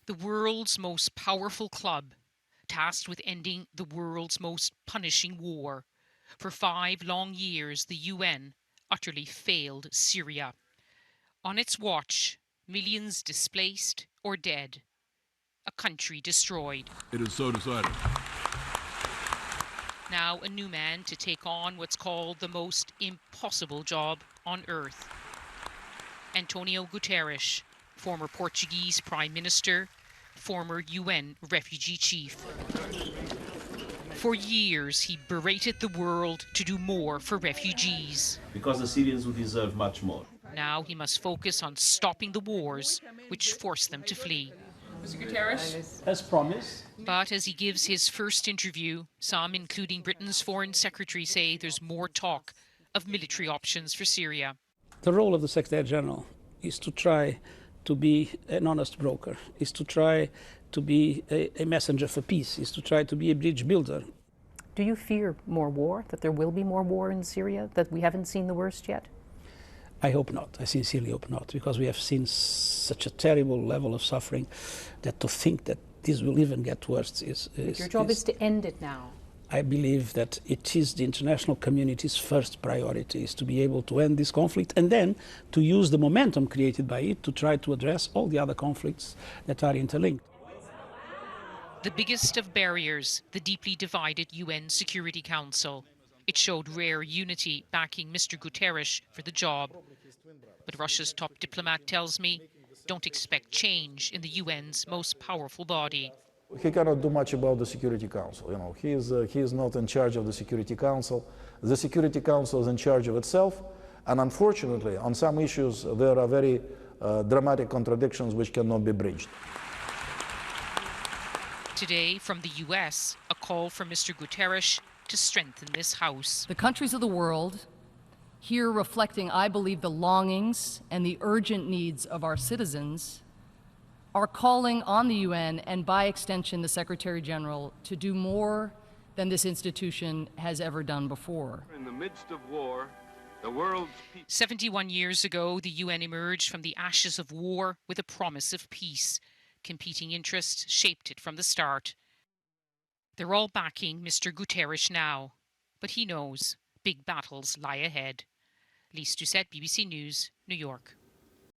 The world's most powerful club, tasked with ending the world's most punishing war. For 5 long years, the UN utterly failed Syria. On its watch, millions displaced or dead. A country destroyed. It is so decided. Now a new man to take on what's called the most impossible job on earth. Antonio Guterres, former Portuguese Prime Minister, former UN refugee chief. For years, he berated the world to do more for refugees. Because the Syrians would deserve much more. Now he must focus on stopping the wars which forced them to flee. Mr. Guterres? As promised. But as he gives his first interview, some, including Britain's Foreign Secretary, say there's more talk of military options for Syria. The role of the Secretary General is to try to be an honest broker, is to try to be a messenger for peace, is to try to be a bridge builder. Do you fear more war, that there will be more war in Syria, that we haven't seen the worst yet? I hope not. I sincerely hope not, because we have seen such a terrible level of suffering that to think that this will even get worse is... Your job is to end it now. I believe that it is the international community's first priority, is to be able to end this conflict and then to use the momentum created by it to try to address all the other conflicts that are interlinked. The biggest of barriers, the deeply divided UN Security Council. It showed rare unity backing Mr. Guterres for the job. But Russia's top diplomat tells me, don't expect change in the UN's most powerful body. He cannot do much about the Security Council. You know, he is not in charge of the Security Council. The Security Council is in charge of itself, and unfortunately, on some issues, there are very dramatic contradictions which cannot be bridged. Today, from the US, a call for Mr. Guterres to strengthen this House. The countries of the world, here reflecting, I believe, the longings and the urgent needs of our citizens, are calling on the UN and, by extension, the Secretary General to do more than this institution has ever done before. In the midst of war, the world's 71 years ago, the UN emerged from the ashes of war with a promise of peace. Competing interests shaped it from the start. They're all backing Mr. Guterres now, but he knows big battles lie ahead. Lyse, Doucet, BBC News, New York.